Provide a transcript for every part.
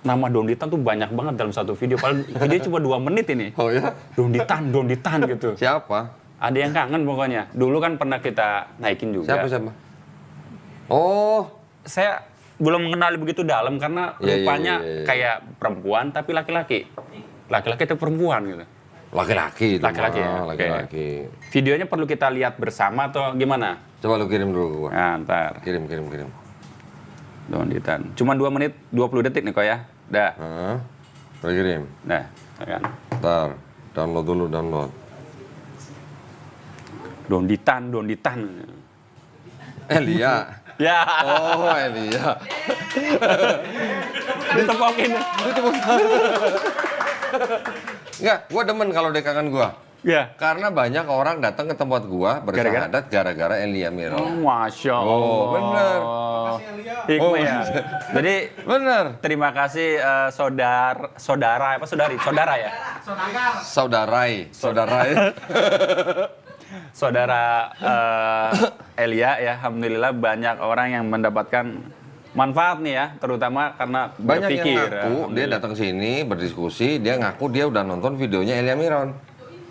nama Donditan tuh banyak banget dalam satu video. Padahal video cuma 2 menit ini. Oh ya? Donditan gitu. Siapa? Ada yang kangen pokoknya. Dulu kan pernah kita naikin juga. Siapa? Oh, Saya belum mengenali begitu dalam karena rupanya kayak perempuan tapi laki-laki. Laki-laki atau perempuan gitu. laki-laki itu. Laki-laki ya? Laki-laki. Videonya perlu kita lihat bersama atau gimana? Coba lu kirim dulu ke gua. Nah, ntar. Kirim. Donditan. Cuma 2 menit 20 detik nih kok ya. Dah. Udah kirim. Dah. Kan. Ntar, download dulu. Donditan. Elia. Ya. Oh, Elia. Ditepokin. Enggak, gua demen kalau dia kangen gua. Ya. Karena banyak orang datang ke tempat gua bersahadat gara-gara Elia Miron. Oh, Masya Allah. Oh, bener. Hikmah ya. Jadi Bener. terima kasih saudara ya. Saudarai. Saudara Elia ya, alhamdulillah banyak orang yang mendapatkan manfaat nih ya, terutama karena Banyak yang berpikir. ngaku, dia datang sini berdiskusi, dia ngaku dia udah nonton videonya Elia Miron.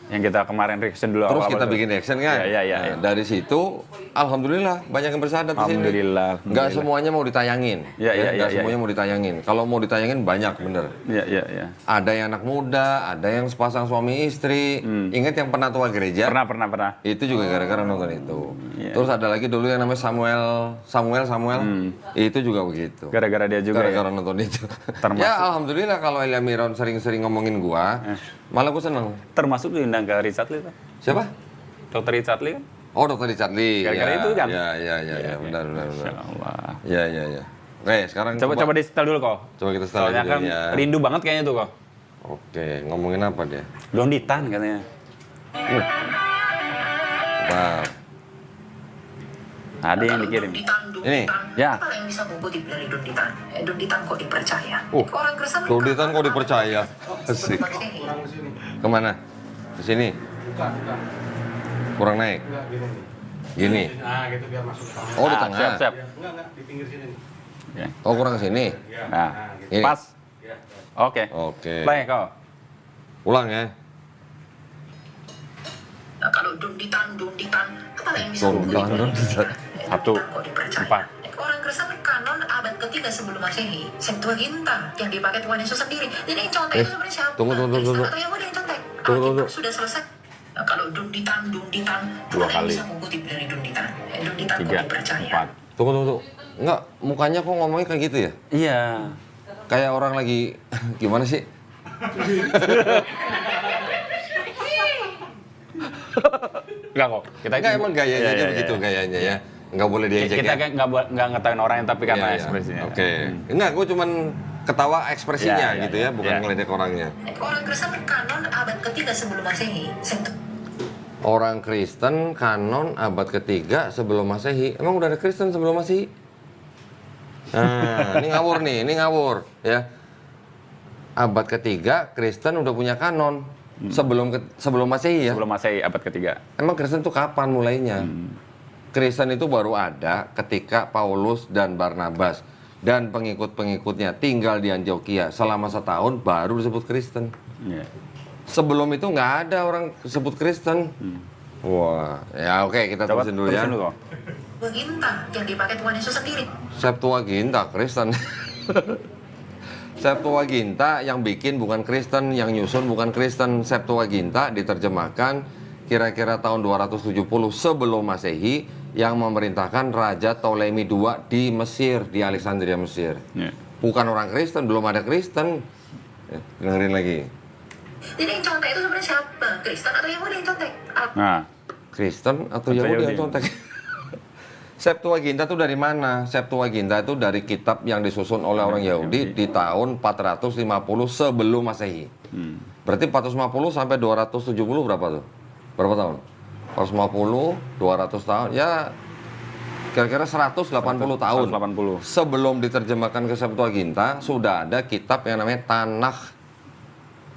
Yang kita kemarin reaction dulu. Terus awal-awal kita tuh. bikin action kan? Iya. Nah, dari situ, alhamdulillah banyak yang bersahadat di sini. Alhamdulillah. Nggak semuanya mau ditayangin. Iya. Nggak semuanya mau ditayangin. Kalau mau ditayangin banyak bener. Iya. Ada yang anak muda, ada yang sepasang suami istri. Ingat yang pernah tua gereja? Pernah. Itu juga gara-gara nonton itu. Iya. Terus ada lagi dulu yang namanya Samuel. Itu juga begitu. Gara-gara dia juga. Gara-gara nonton itu. Termasuk- Ya alhamdulillah kalau Elia Miron sering-sering ngomongin gua, malah gua seneng. Termasuk diundang ke Richard Lee tuh. Siapa? Dr. Richard Lee kan? Oh, Dr. Richard Lee. Gara-gara itu kan? Iya, benar. Masya Allah. Iya. Oke, sekarang Coba di setel dulu kok. coba kita setel Soalnya kan videonya. rindu banget kayaknya tuh kok. Oke, ngomongin apa dia? Donditan katanya. Nah, Ada yang dikirim. Ini? Ya. Apa yang bisa bobot dari Donditan? Donditan kok dipercaya? Oh, Orang Kristen Donditan kok dipercaya? Asik. Kemana? Ke sini? Kurang naik? Gini? Nah, gitu biar masuk ke kamera. Oh, di tengah? Siap. Enggak, di pinggir sini. Ya. Oh, kurang ke sini? Nah, Ini? pas. Oke. Oke. Baik kok. Ulang ya? Nah, kalau Donditan, apa yang bisa Donditan. Donditan 1, kok dipercaya? 4. Orang Kristen kanon abad ketiga sebelum Masehi, Septuaginta yang dipakai Tuhan Yesus sendiri. Jadi yang contek itu sebenarnya siapa? tunggu. Kristen atau Yahudi yang contek? Tunggu. Alkitab sudah selesai. Nah, kalau Donditan, 2 apa yang kali. bisa mengutip dari Donditan? Donditan kok 3, dipercaya? 4. Tunggu. Enggak, mukanya kok ngomongnya kayak gitu ya? Iya. Kayak orang lagi, gimana sih? Enggak kok. Enggak, emang gayanya aja Iya, begitu iya. gayanya ya. Enggak boleh diejek Kita ya. kan nggak ngetahuin orangnya tapi karena Iya. ekspresinya. Oke. Enggak, gue cuman ketawa ekspresinya Iya, gitu iya, ya, bukan iya. ngeledek orangnya. Orang Kristen kanon abad ketiga sebelum Masehi, Orang Kristen kanon abad ketiga sebelum Masehi. Emang udah ada Kristen sebelum Masehi? Nah, ini ngawur ya. Abad ketiga Kristen udah punya kanon sebelum Masehi ya. Sebelum Masehi abad ketiga. Emang Kristen tuh kapan mulainya? Kristen itu baru ada ketika Paulus dan Barnabas dan pengikut-pengikutnya tinggal di Antioquia selama setahun baru disebut Kristen. Iya. Sebelum itu nggak ada orang sebut Kristen. Wah, ya oke kita Coba terusin dulu ya. kok. Septuaginta yang dipakai Tuhan Yesus sendiri. Septuaginta Kristen. Septuaginta yang bikin bukan Kristen, yang nyusun bukan Kristen. Septuaginta diterjemahkan kira-kira tahun 270 sebelum Masehi yang memerintahkan Raja Ptolemy II di Mesir, di Alexandria, Mesir. Iya. Bukan orang Kristen, belum ada Kristen. Dengerin lagi. Jadi yang contek itu sebenarnya siapa? Kristen atau Yahudi yang contek? Nah, Kristen atau Atau Yahudi yang Yahudi. contek? Septuaginta itu dari mana? Septuaginta itu dari kitab yang disusun oleh orang Yahudi di tahun 450 sebelum Masehi. Berarti 450 sampai 270 berapa tuh? Berapa tahun? 450, 200 tahun, ya kira-kira 180 tahun. 180. Sebelum diterjemahkan ke Septuaginta, sudah ada kitab yang namanya Tanakh.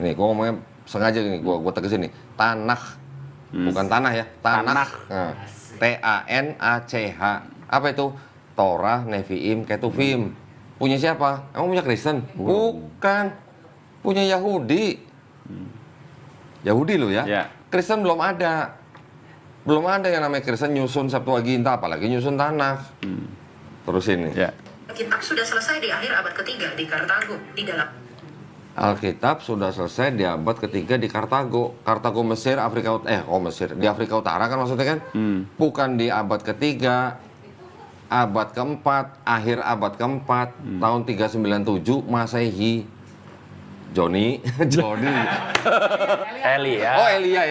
Nih, gua ngomongnya sengaja gini, gua tegesin nih. Tanakh. Bukan tanah ya, Tanakh. Nah, Tanach. Apa itu? Torah, Nevi'im, Ketuvim. Punya siapa? Emang punya Kristen? Bukan. Punya Yahudi. Yahudi loh ya. Ya. Kristen belum ada. Belum ada yang namanya Kristen nyusun Septuaginta, apalagi nyusun Tanakh. Terus ini. Ya. Kitab sudah selesai di akhir abad ketiga di Kartago, di dalam Alkitab sudah selesai di abad ketiga di Kartago. Kartago Mesir, Mesir. Di Afrika Utara kan maksudnya kan? Bukan di abad ketiga, abad keempat, akhir abad keempat, tahun 397 Masehi. Joni. Elia. Oh Elia.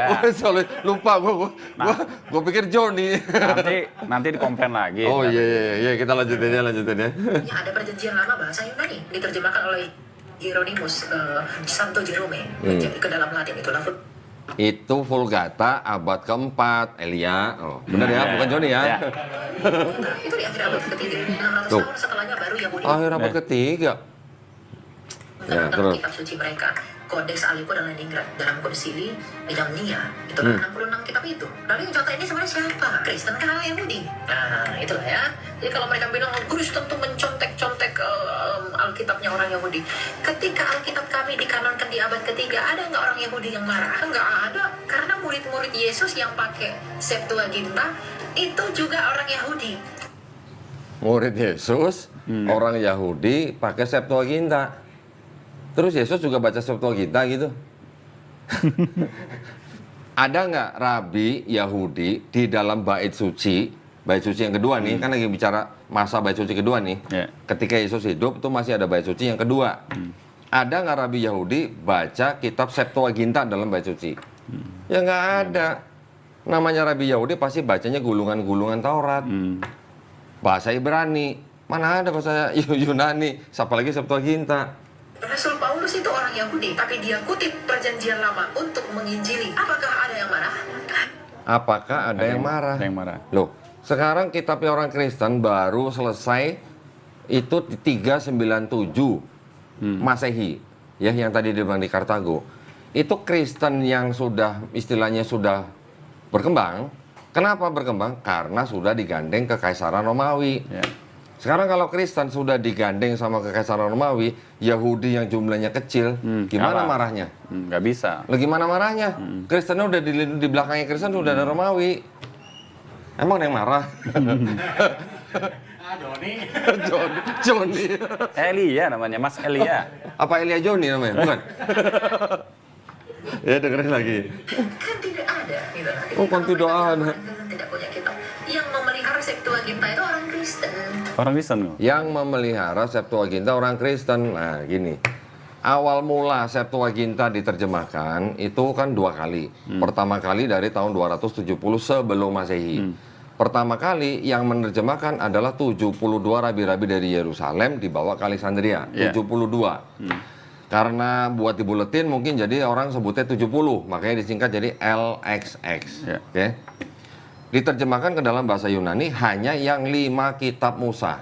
Oh, sorry, lupa gua pikir Joni. Nah. Nanti dikomplain lagi. Oh iya, kita lanjutin ya. yang ada perjanjian lama bahasa Yunani diterjemahkan oleh Hieronymus Santo Jerome menjadi ke dalam Latin itu lafaz. Itu Vulgata abad keempat, Elia. Oh, benar ya, bukan Joni ya. Ya. Nah, itu di akhir abad ketiga. 600 Tuh. tahun setelahnya baru Yahudi Akhir abad ketiga. Ya, mengenakan terus. kitab suci mereka. Codex Alipo dan Leningrad dalam konsili Yamnia itu 66 kitab itu. Lalu yang contoh ini sebenarnya siapa? Kristen kah Yahudi? Nah itulah ya. Jadi kalau mereka bilang Kristen tuh mencontek-contek Alkitabnya orang Yahudi. Ketika Alkitab kami dikanonkan di abad ketiga, ada nggak orang Yahudi yang marah? Nggak ada. Karena murid-murid Yesus yang pakai Septuaginta itu juga orang Yahudi. Murid Yesus, orang Yahudi pakai Septuaginta. Terus Yesus juga baca Septuaginta gitu. Ada nggak rabi Yahudi di dalam bait suci yang kedua nih, kan lagi bicara masa bait suci kedua nih. Ya. Ketika Yesus hidup itu masih ada bait suci yang kedua. Ada nggak rabi Yahudi baca kitab Septuaginta dalam bait suci? Ya nggak ada. Namanya rabi Yahudi pasti bacanya gulungan-gulungan Taurat. Bahasa Ibrani. Mana ada bahasa Yunani, apalagi Septuaginta. Rasul Paulus itu orang Yahudi, tapi dia kutip perjanjian lama untuk menginjili. Apakah ada yang marah? Apakah ada yang marah? Ada yang marah. Loh, sekarang kitabnya orang Kristen baru selesai itu di 397 Masehi, ya yang tadi dibilang di Kartago. Itu Kristen yang sudah istilahnya sudah berkembang. Kenapa berkembang? Karena sudah digandeng ke Kekaisaran Romawi. Ya. Sekarang kalau Kristen sudah digandeng sama Kekaisaran Romawi, Yahudi yang jumlahnya kecil, gimana kalah. marahnya? Nggak bisa. Lah gimana marahnya? Kristennya udah di belakangnya Kristen udah ada Romawi. Emang ada yang marah? Joni. Joni. Elia namanya, Mas Elia. Apa Elia Joni namanya? Bukan. Ya dengerin lagi. Kan tidak ada. Gitu. Oh, kan tidak ada. Tidak punya kitab. Yang memelihara Septuaginta itu orang Kristen. Orang Kristen kok. Yang memelihara Septuaginta orang Kristen. Nah, gini. Awal mula Septuaginta diterjemahkan itu kan 2 kali. Pertama kali dari tahun 270 sebelum Masehi. Pertama kali yang menerjemahkan adalah 72 rabi-rabi dari Yerusalem dibawa ke Alexandria. Yeah. 72. Karena buat dibuletin mungkin jadi orang sebutnya 70, makanya disingkat jadi LXX. Yeah. Oke. Diterjemahkan ke dalam bahasa Yunani hanya yang 5 kitab Musa.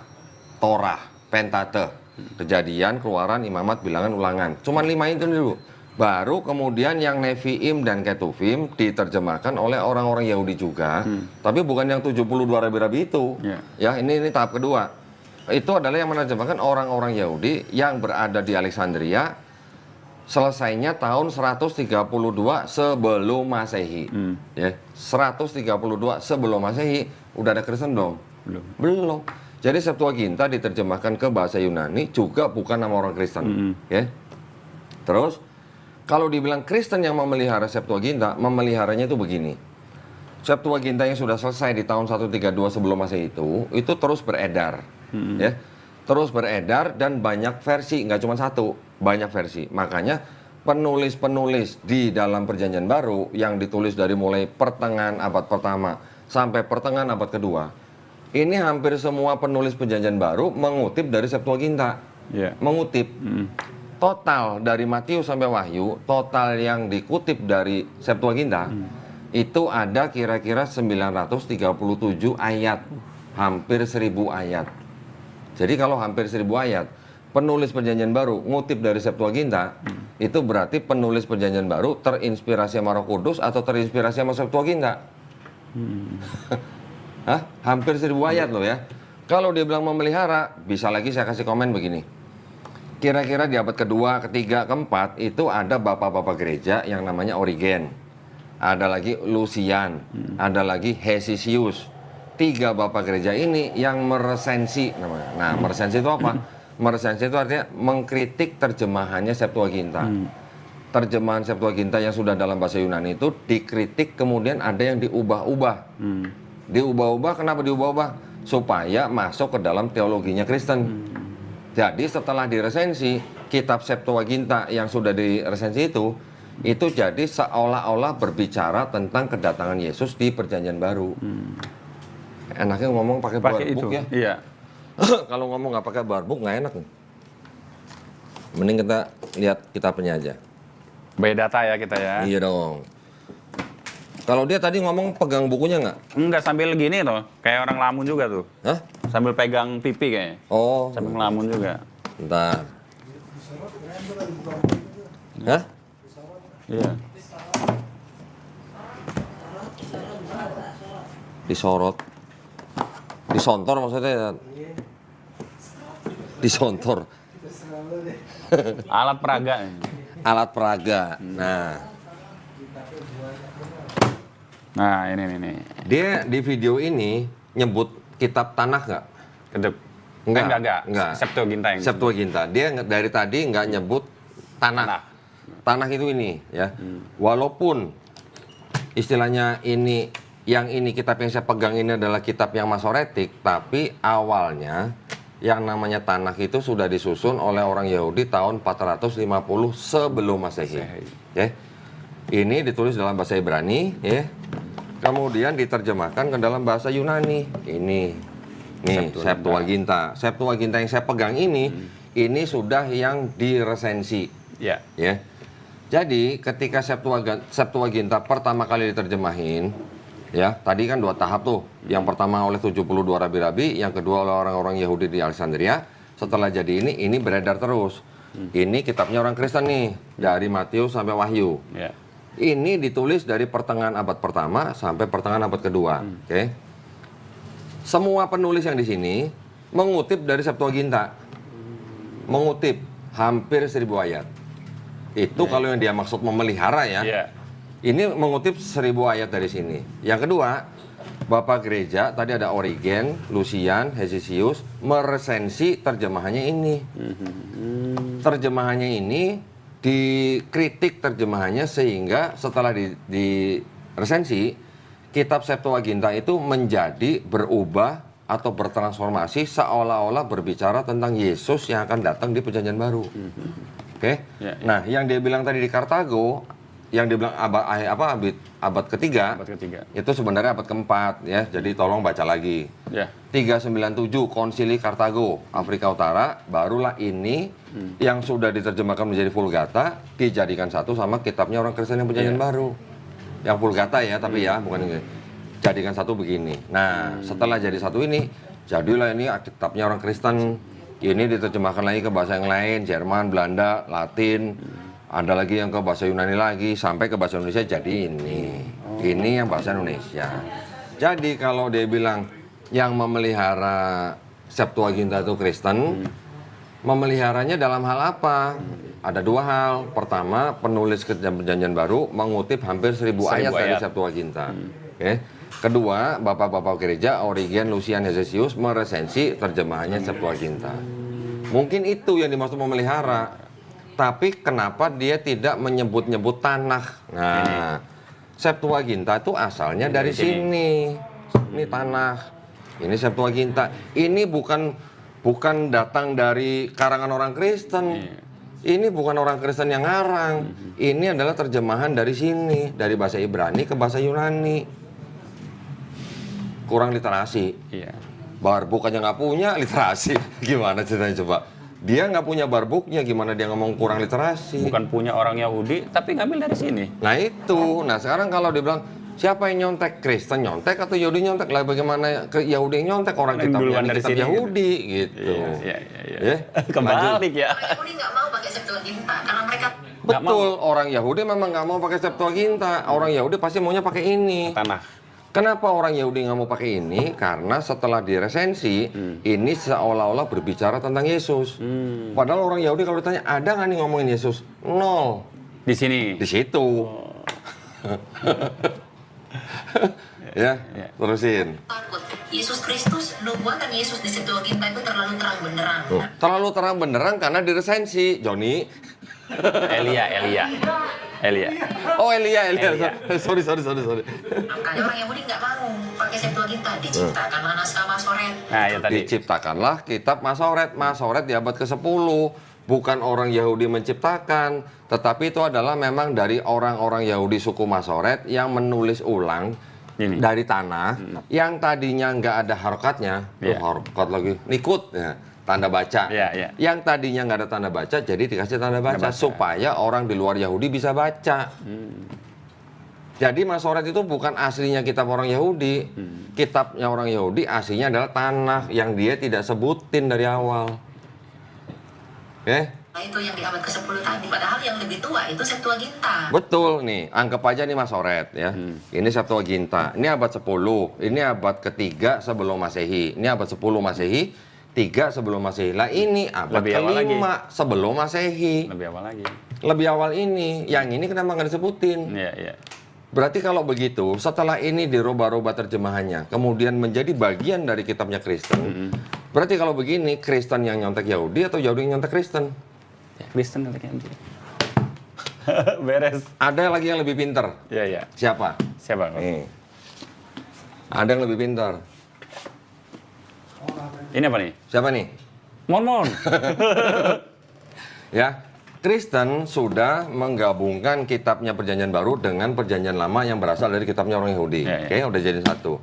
Torah, Pentateuch, Kejadian, Keluaran, Imamat, Bilangan, Ulangan. Cuman 5 itu dulu. Baru kemudian yang Nevi'im dan Ketuvim diterjemahkan oleh orang-orang Yahudi juga. Tapi bukan yang 72 rabi-rabi itu. Yeah. Ya, ini tahap kedua. Itu adalah yang menerjemahkan orang-orang Yahudi yang berada di Alexandria selesainya tahun 132 sebelum Masehi. Ya, 132 sebelum Masehi udah ada Kristen dong? Belum. Jadi Septuaginta diterjemahkan ke bahasa Yunani juga bukan nama orang Kristen. Ya. Terus kalau dibilang Kristen yang memelihara Septuaginta, memeliharanya itu begini. Septuaginta yang sudah selesai di tahun 132 sebelum Masehi itu terus beredar. Ya, terus beredar dan banyak versi, nggak cuma satu, banyak versi. Makanya penulis-penulis di dalam Perjanjian Baru yang ditulis dari mulai pertengahan abad pertama sampai pertengahan abad kedua, ini hampir semua penulis Perjanjian Baru mengutip dari Septuaginta. Yeah. Mengutip. Total dari Matius sampai Wahyu, total yang dikutip dari Septuaginta itu ada kira-kira 937 ayat, hampir 1000 ayat. Jadi kalau hampir 1000 ayat, penulis Perjanjian Baru ngutip dari Septuaginta, itu berarti penulis Perjanjian Baru terinspirasi sama Roh Kudus atau terinspirasi sama Septuaginta. Hah? Hampir 1000 ayat loh ya. Kalau dia bilang memelihara, bisa lagi saya kasih komen begini. Kira-kira di abad kedua, ketiga, keempat itu ada bapak-bapak gereja yang namanya Origen, ada lagi Lucian, ada lagi Hesisius. 3 bapak gereja ini yang meresensi namanya. Nah, meresensi itu apa? Meresensi itu artinya mengkritik terjemahannya Septuaginta. Terjemahan Septuaginta yang sudah dalam bahasa Yunani itu dikritik, kemudian ada yang diubah-ubah. Diubah-ubah, kenapa diubah-ubah? Supaya masuk ke dalam teologinya Kristen. Jadi setelah diresensi, kitab Septuaginta yang sudah diresensi itu jadi seolah-olah berbicara tentang kedatangan Yesus di Perjanjian Baru. Enaknya ngomong pakai barbuk ya. Iya. Kalau ngomong nggak pakai barbuk nggak enak nih. Mending kita lihat kitabnya aja. By data ya kita ya. Iya dong. Kalau dia tadi ngomong pegang bukunya nggak? Enggak, sambil gini tuh, kayak orang lamun juga tuh. Hah? Sambil pegang pipi kayaknya. Oh, Sambil ngelamun juga. bentar. Hah? Iya. Disorot. Disontor maksudnya. Disontor. Alat peraga. Alat peraga. Nah, ini nih. Dia di video ini nyebut kitab Tanakh nggak? Kedep. Enggak. Septuaginta yang. Septuaginta. Dia dari tadi nggak nyebut Tanakh. Tanakh itu ini ya. Walaupun istilahnya ini kitab yang saya pegang ini adalah kitab yang Masoretik, tapi awalnya yang namanya Tanakh itu sudah disusun oleh orang Yahudi tahun 450 sebelum Masehi. Ya. Ini ditulis dalam bahasa Ibrani, ya. Kemudian diterjemahkan ke dalam bahasa Yunani. Ini nih Septuaginta. Septuaginta yang saya pegang ini sudah yang diresensi. Ya. Ya. Jadi ketika Septuaginta pertama kali diterjemahin, ya, tadi kan 2 tahap tuh. Yang pertama oleh 72 rabi-rabi, yang kedua oleh orang-orang Yahudi di Alexandria. Setelah jadi ini beredar terus. Ini kitabnya orang Kristen nih, dari Matius sampai Wahyu. Ya. Ini ditulis dari pertengahan abad pertama sampai pertengahan abad kedua. Oke. Semua penulis yang di sini mengutip dari Septuaginta. Mengutip hampir 1000 ayat. Itu kalau yang dia maksud memelihara ya. Iya. Ini mengutip 1000 ayat dari sini. Yang kedua, Bapak Gereja, tadi ada Origen, Lucian, Hesisius, meresensi terjemahannya ini. Terjemahannya ini dikritik terjemahannya sehingga setelah diresensi, kitab Septuaginta itu menjadi berubah atau bertransformasi seolah-olah berbicara tentang Yesus yang akan datang di Perjanjian Baru. Oke? Ya, ya. Nah, yang dia bilang tadi di Kartago, yang dia bilang abad ketiga, itu sebenarnya abad keempat ya. Jadi tolong baca lagi. Ya. 397 Konsili Kartago, Afrika Utara, barulah ini yang sudah diterjemahkan menjadi Vulgata dijadikan satu sama kitabnya orang Kristen yang Perjanjian Baru. Yang Vulgata ya, tapi ya bukan ini. Jadikan satu begini. Nah, setelah jadi satu ini, jadilah ini kitabnya orang Kristen. Ini diterjemahkan lagi ke bahasa yang lain, Jerman, Belanda, Latin. Ada lagi yang ke bahasa Yunani lagi, sampai ke bahasa Indonesia jadi ini. Ini yang bahasa Indonesia. Jadi kalau dia bilang yang memelihara Septuaginta itu Kristen, memeliharanya dalam hal apa? Ada 2 hal. Pertama, penulis Perjanjian Baru mengutip hampir 1000 ayat dari Septuaginta. Oke. Kedua, bapak-bapak gereja Origen, Lucian, Hesisius meresensi terjemahannya Septuaginta. Mungkin itu yang dimaksud memelihara. Tapi kenapa dia tidak menyebut-nyebut Tanakh? Nah, Septuaginta itu asalnya dari sini. Ini Tanakh. Ini Septuaginta. Ini bukan datang dari karangan orang Kristen. Ini bukan orang Kristen yang ngarang. Ini adalah terjemahan dari sini, dari bahasa Ibrani ke bahasa Yunani. Kurang literasi. Iya. Barbuk aja nggak punya, literasi. Gimana ceritanya coba? Dia nggak punya barbuknya, gimana dia ngomong kurang literasi? Bukan punya orang Yahudi, tapi ngambil dari sini. Nah itu. Nah sekarang kalau dia bilang, siapa yang nyontek? Kristen nyontek atau Yahudi nyontek? Lah bagaimana Yahudi yang nyontek? Orang kitabnya dari kitab sini, Yahudi gitu. Iya. Ya? Kebalik ya. Orang Yahudi nggak mau pakai Septuaginta karena mereka Betul, orang Yahudi memang nggak mau pakai Septuaginta. Orang Yahudi pasti maunya pakai ini. Tanakh. Kenapa orang Yahudi nggak mau pakai ini? Karena setelah diresensi, ini seolah-olah berbicara tentang Yesus. Padahal orang Yahudi kalau ditanya, ada nggak nih ngomongin Yesus? Nol. Di sini. Di situ. Ya, terusin. Takut. Yesus Kristus, nubuatan Yesus di Septuaginta itu terlalu terang benderang. Terlalu terang benderang karena diresensi, Joni. Elia. Oh, Elia. Elia. Sorry. Makanya orang Yahudi nggak mau pakai Septuaginta, diciptakanlah naskah Masoret. Nah, ya tadi. Diciptakanlah kitab Masoret. Masoret di abad ke-10. Bukan orang Yahudi menciptakan, tetapi itu adalah memang dari orang-orang Yahudi suku Masoret yang menulis ulang Ini. dari tanah yang tadinya nggak ada harokatnya, harokat lagi, nikut, ya, tanda baca. Iya. Yang tadinya nggak ada tanda baca, jadi dikasih tanda baca supaya orang di luar Yahudi bisa baca. Jadi Masoret itu bukan aslinya kitab orang Yahudi. Kitabnya orang Yahudi aslinya adalah tanah yang dia tidak sebutin dari awal. Oke? Nah, itu yang di abad ke-10 tadi. Padahal yang lebih tua itu Septuaginta. Betul nih, anggap aja nih Masoret ya. Ini Septuaginta. Ini abad 10. Ini abad ketiga sebelum Masehi. Ini abad 10 Masehi, 3 sebelum Masehi. Lah ini abad Lebih awal kelima sebelum Masehi. Lebih awal lagi. Lebih awal ini. Yang ini kenapa nggak disebutin? Iya. Berarti kalau begitu, setelah ini dirubah-rubah terjemahannya, kemudian menjadi bagian dari kitabnya Kristen. Berarti kalau begini, Kristen yang nyontek Yahudi atau Yahudi yang nyontek Kristen? Kristen nanti. Beres. Ada lagi yang lebih pinter. Iya. Siapa? Siapa? Nih. Ada yang lebih pintar. Ini apa nih? Siapa nih? Mormon. Ya, Kristen sudah menggabungkan kitabnya Perjanjian Baru dengan Perjanjian Lama yang berasal dari kitabnya orang Yahudi. Ya. Oke, udah jadi satu.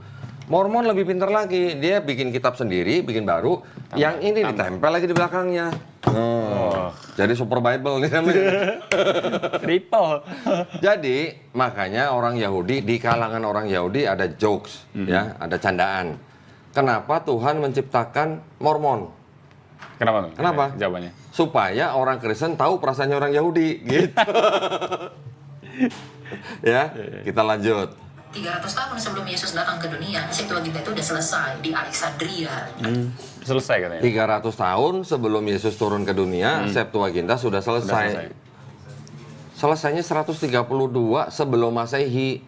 Mormon lebih pintar lagi. Dia bikin kitab sendiri, bikin baru. Yang ini ditempel lagi di belakangnya. Jadi Super Bible nih namanya. Triple. Jadi makanya orang Yahudi, di kalangan orang Yahudi ada jokes, ya, ada candaan. Kenapa Tuhan menciptakan Mormon? Kenapa? Kenapa? Jawabannya. Supaya orang Kristen tahu perasaannya orang Yahudi, gitu. Ya, kita lanjut. 300 tahun sebelum Yesus datang ke dunia, Septuaginta itu udah selesai di Alexandria. Selesai katanya. 300 tahun sebelum Yesus turun ke dunia, Septuaginta sudah selesai. Selesainya 132 sebelum Masehi.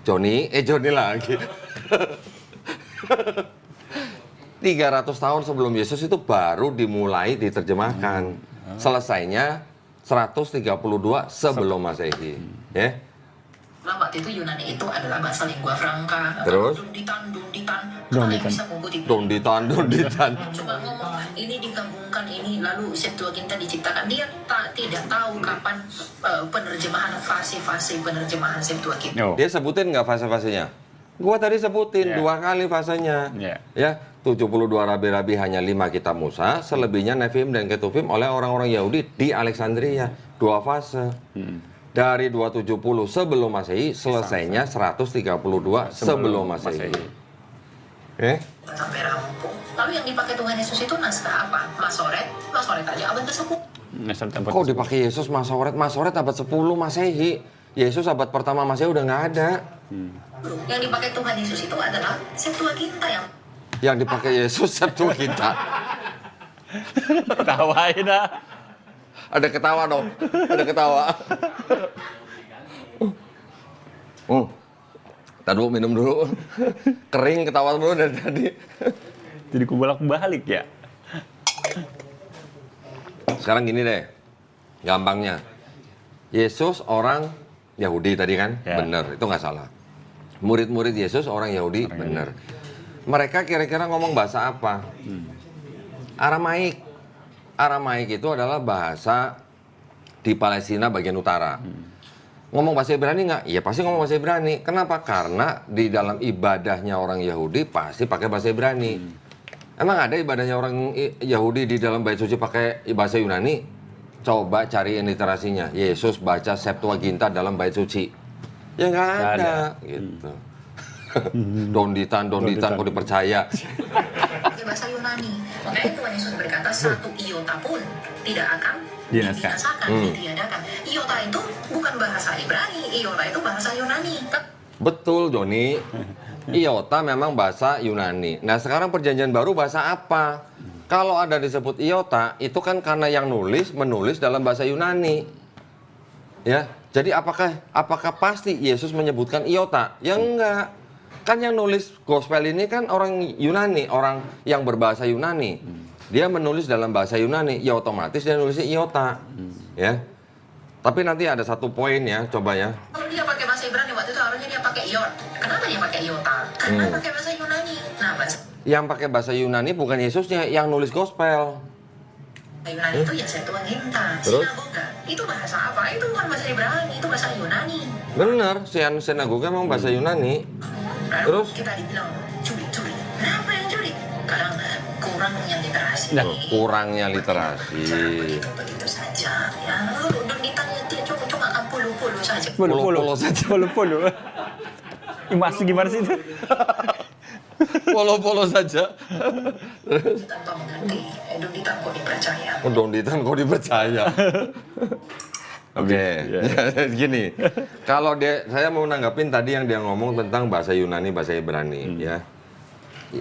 Joni lagi. 300 tahun sebelum Yesus itu baru dimulai diterjemahkan. Selesainya 132 sebelum Masehi. Ya. Nah, waktu itu Yunani itu adalah bahasa lingua franca. Terus? Dunditan. Kalian bisa mengikuti. Donditan. Coba ngomong, ini digabungkan ini, lalu Septuaginta diciptakan. Dia tidak tahu kapan penerjemahan, fase-fase penerjemahan Septuaginta. Oh. Dia sebutin nggak fase-fasenya? Gua tadi sebutin 2 kali fasenya. Ya, 72 rabi-rabi hanya 5 kitab Musa, selebihnya Nefim dan Ketuvim oleh orang-orang Yahudi di Alexandria. 2 fase. Dari 270 sebelum Masehi, selesainya 132 sebelum Masehi. Oke? Sampai rampung. Lalu yang dipakai Tuhan Yesus itu naskah apa? Masoret aja abad ke-10. Kok dipakai Yesus Masoret? Masoret abad 10 Masehi. Yesus abad pertama Masehi udah nggak ada. Yang dipakai Tuhan Yesus itu adalah Septuaginta yang dipakai Yesus Septuaginta. Ketawain dah. Ada ketawa dong. Ada ketawa. Tadi dulu minum dulu. Kering ketawa dulu dari tadi. Jadi kubolak-balik ya. Sekarang gini deh. Gampangnya. Yesus orang Yahudi tadi kan? Ya. Bener, itu nggak salah. Murid-murid Yesus orang Yahudi, bener. Mereka kira-kira ngomong bahasa apa? Aramaik. Aramaik itu adalah bahasa di Palestina bagian utara. Ngomong bahasa Ibrani nggak? Iya pasti ngomong bahasa Ibrani. Kenapa? Karena di dalam ibadahnya orang Yahudi pasti pakai bahasa Ibrani. Emang ada ibadahnya orang Yahudi di dalam bait suci pakai bahasa Yunani? Coba cariin literasinya. Yesus baca Septuaginta dalam bait suci. Ya nggak ada. Gitu. Donditan kok dipercaya. pakai bahasa Yunani. Makanya Tuhan Yesus berkata 1 iota pun tidak akan dibinasakan, ditiadakan. Iota itu bukan bahasa Ibrani, iota itu bahasa Yunani. Betul, Joni. Iota memang bahasa Yunani. Nah, sekarang perjanjian baru bahasa apa? Kalau ada disebut iota, itu kan karena yang menulis dalam bahasa Yunani. Ya, jadi apakah pasti Yesus menyebutkan iota? Ya enggak. Kan yang nulis gospel ini kan orang Yunani, orang yang berbahasa Yunani. Dia menulis dalam bahasa Yunani, ya otomatis dia nulisnya iota. Ya. Tapi nanti ada satu poin ya, coba ya. Kalau dia pakai bahasa Ibrani waktu itu harusnya dia pakai iot. Kenapa dia pakai iota? Karena pakai bahasa Yunani. Nah, bahasa Yang pakai bahasa Yunani bukan Yesusnya, yang nulis gospel. Yunani itu ya Septuaginta, Terus? sinagoga. Itu bahasa apa? Itu bukan bahasa Ibrani, itu bahasa Yunani. Bener, sinagoga memang bahasa Yunani. Lalu Terus? kita dibilang curi. Kenapa yang curi? Kadang kurangnya literasi. Nah, kurangnya literasi. Begitu saja. Ya, dan ditanya dia cuma puluh saja. Puluh saja. Puluh. Masih gimana sih itu? Polo-polo saja. Tanpa mengerti, dan ditanya kok dipercaya. Donditan kok dipercaya. Oke, gini. Kalau saya mau nanggapin tadi yang dia ngomong tentang bahasa Yunani, bahasa Ibrani, ya.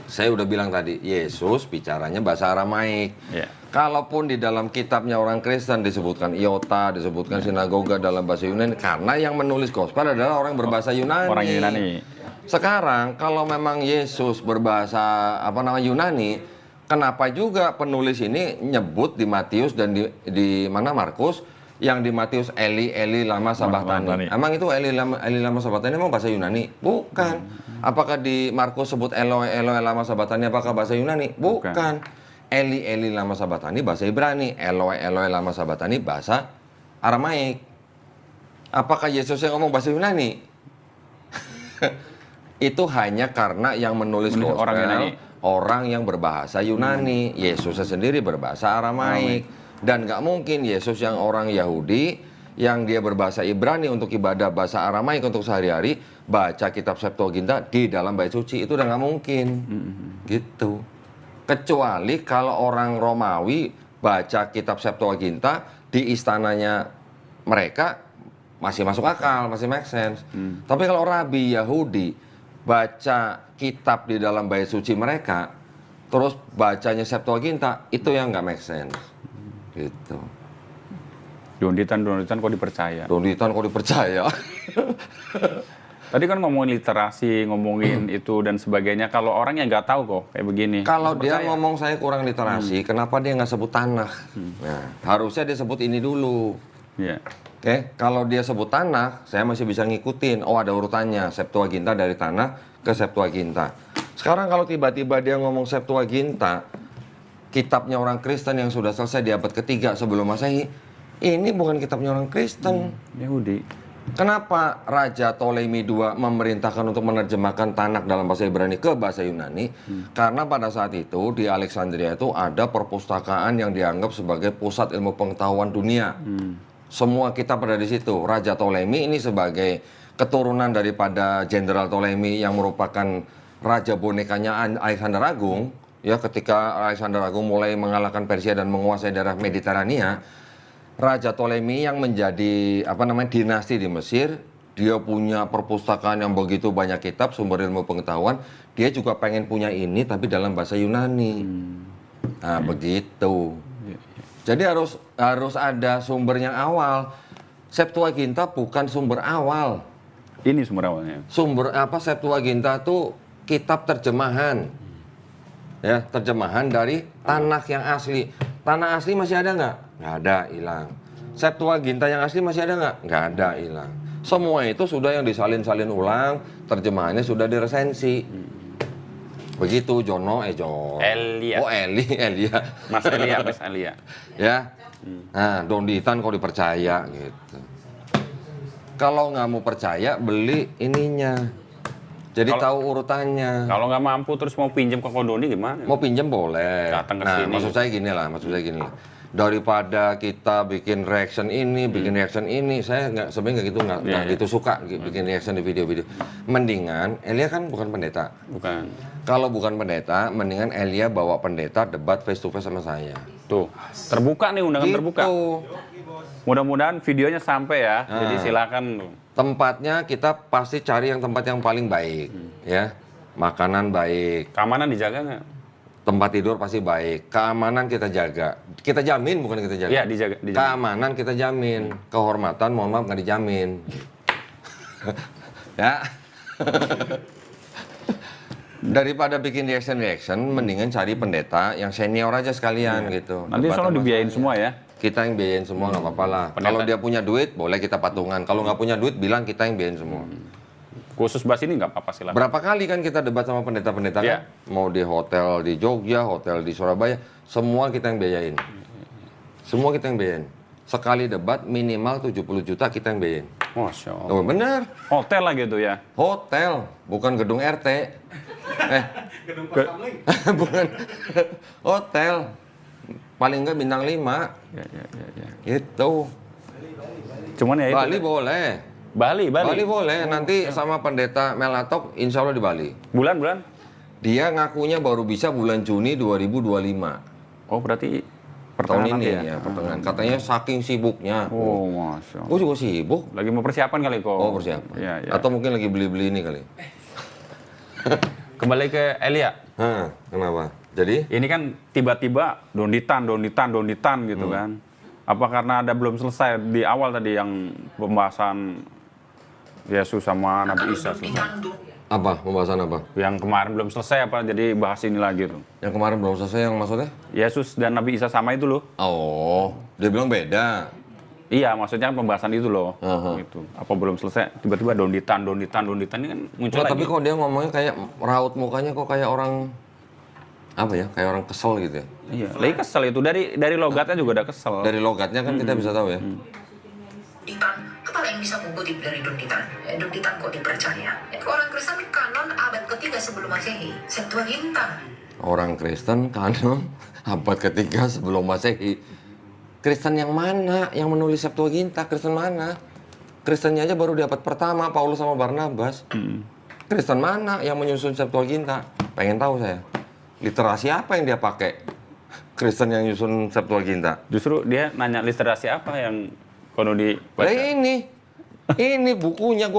Saya udah bilang tadi, Yesus bicaranya bahasa Aramaik. Ya. Kalaupun di dalam kitabnya orang Kristen disebutkan iota, disebutkan sinagoga dalam bahasa Yunani, karena yang menulis gospel adalah orang berbahasa Yunani. Orang Yunani. Sekarang kalau memang Yesus berbahasa Yunani, kenapa juga penulis ini nyebut di Matius dan di mana Markus, yang di Matius Eli lama sabachthani. Emang itu Eli lama sabachthani emang bahasa Yunani? Bukan. Apakah di Markus sebut Eloi lama sabachthani apakah bahasa Yunani? Bukan. Eli lama sabachthani bahasa Ibrani, Eloi lama sabachthani bahasa Aramaik. Apakah Yesus yang ngomong bahasa Yunani? Itu hanya karena yang menulis gospel orang yang berbahasa Yunani. Yesusnya sendiri berbahasa Aramaik. Dan nggak mungkin Yesus yang orang Yahudi, yang dia berbahasa Ibrani untuk ibadah, bahasa Aramaik untuk sehari-hari, baca kitab Septuaginta di dalam bait suci. Itu udah nggak mungkin. Gitu. Kecuali kalau orang Romawi baca kitab Septuaginta di istananya mereka, masih masuk akal, masih make sense. Tapi kalau rabi Yahudi baca kitab di dalam bait suci mereka, terus bacanya Septuaginta, itu yang nggak make sense. Gitu. Donditan kok dipercaya. Donditan kok dipercaya. Tadi kan ngomongin literasi, ngomongin itu dan sebagainya. Kalau orang yang nggak tahu kok kayak begini. Kalau masih dia percaya. ngomong saya kurang literasi, kenapa dia nggak sebut tanah? Nah, harusnya dia sebut ini dulu. Iya. Oke, kalau dia sebut tanah, saya masih bisa ngikutin. Oh, ada urutannya, Septuaginta dari tanah ke Septuaginta. Sekarang kalau tiba-tiba dia ngomong Septuaginta, kitabnya orang Kristen yang sudah selesai di abad ketiga sebelum Masehi, ini bukan kitabnya orang Kristen. Yahudi. Kenapa Raja Ptolemy II memerintahkan untuk menerjemahkan Tanakh dalam bahasa Ibrani ke bahasa Yunani? Karena pada saat itu di Alexandria itu ada perpustakaan yang dianggap sebagai pusat ilmu pengetahuan dunia. Semua kitab ada di situ. Raja Ptolemy ini sebagai keturunan daripada Jenderal Ptolemy yang merupakan raja bonekanya Alexander Agung. Ya, ketika Alexander Agung mulai mengalahkan Persia dan menguasai daerah Mediterania, Raja Ptolemy yang menjadi dinasti di Mesir, dia punya perpustakaan yang begitu banyak kitab, sumber ilmu pengetahuan, dia juga pengen punya ini tapi dalam bahasa Yunani. Nah, begitu. Jadi harus ada sumber yang awal. Septuaginta bukan sumber awal. Ini sumber awalnya. Septuaginta itu kitab terjemahan. Ya, terjemahan dari Tanakh yang asli. Tanah asli masih ada nggak? Nggak ada, hilang. Septuaginta yang asli masih ada nggak? Nggak ada, hilang. Semua itu sudah yang disalin-salin ulang, terjemahannya sudah diresensi. Begitu, Elia. Oh, Elia. Mas Elia. Ya. Nah, Donditan kok dipercaya gitu. Kalau nggak mau percaya, beli ininya. Jadi tahu urutannya. Kalau nggak mampu terus mau pinjam ke Kodoni gimana? Mau pinjam boleh. Datang ke Nah, sini. maksud saya gini lah. Daripada kita bikin reaction ini, saya sebenarnya nggak gitu suka bikin reaction di video-video. Mendingan Elia kan bukan pendeta. Bukan. Kalau bukan pendeta, mendingan Elia bawa pendeta debat face to face sama saya. Tuh, terbuka nih, undangan Gitu. terbuka. Mudah-mudahan videonya sampai ya. Jadi silakan tuh. Tempatnya kita pasti cari yang tempat yang paling baik, ya. Makanan baik, Keamanan dijaga nggak? tempat tidur pasti baik, keamanan kita jaga. Kita jamin, bukan kita jaga. Iya, dijaga. Keamanan kita jamin, kehormatan mohon maaf nggak dijamin. Ya. Daripada bikin reaction, mendingan cari pendeta yang senior aja sekalian gitu. Nanti Debat soalnya sama dibiayain saya. semua ya. Kita yang biayain semua nggak apa-apa lah. Kalau dia punya duit, boleh kita patungan. Kalau nggak punya duit, bilang kita yang biayain semua. Khusus bahas ini nggak apa-apa silakan. Berapa kali kan kita debat sama pendeta-pendeta Iya. kan? Mau di hotel di Jogja, hotel di Surabaya, semua kita yang biayain. Semua kita yang biayain. Sekali debat minimal 70 juta kita yang biayain. Masya Allah. Oh, bener. Hotel lah gitu ya. Hotel, bukan gedung RT. Gedung pos kamling. Bukan. Hotel. Paling enggak bintang 5. Ya. Gitu. Cuman ya itu. Bali boleh. Bali. Bali boleh. Nanti sama pendeta Melatok insya Allah di Bali. Bulan. Dia ngakunya baru bisa bulan Juni 2025. Oh, berarti Tahun pertengahan ini nanti ya, pertengahan. Katanya saking sibuknya. Oh, Masya Allah. Gue juga sibuk. Lagi mau persiapan kali kok. Oh, persiapan. Iya. Atau mungkin lagi beli-beli ini kali. Kembali ke Elia. Hah, kenapa? Jadi? Ini kan tiba-tiba donditan gitu kan. Apa karena ada belum selesai di awal tadi yang pembahasan Yesus sama Nabi Isa selesai. Apa? Pembahasan apa? Yang kemarin belum selesai apa jadi bahas ini lagi tuh. Yang kemarin belum selesai yang maksudnya? Yesus dan Nabi Isa sama itu loh. Oh, dia bilang beda. Iya, maksudnya kan pembahasan itu loh. Aha. Gitu. Apa belum selesai? Tiba-tiba donditan ini kan muncul Nggak, lagi. tapi kok dia ngomongnya kayak raut mukanya kok kayak orang apa ya? Kayak orang kesel gitu ya. Iya, lagi kesel itu dari logatnya juga udah kesel. Dari logatnya kan kita bisa tahu ya. Donditan, kepala yang bisa mengutip dari Donditan. Donditan kok dipercaya. Itu orang Kristen kanon abad ketiga sebelum Masehi. Septuaginta. Orang Kristen kanon abad ketiga sebelum Masehi. Kristen yang mana yang menulis Septuaginta? Kristen mana? Kristennya aja baru di abad pertama, Paulus sama Barnabas. Kristen mana yang menyusun Septuaginta? Pengen tahu saya. Literasi apa yang dia pakai? Kristen yang nyusun Septuaginta. Justru dia nanya literasi apa yang kono di Nah ini bukunya gue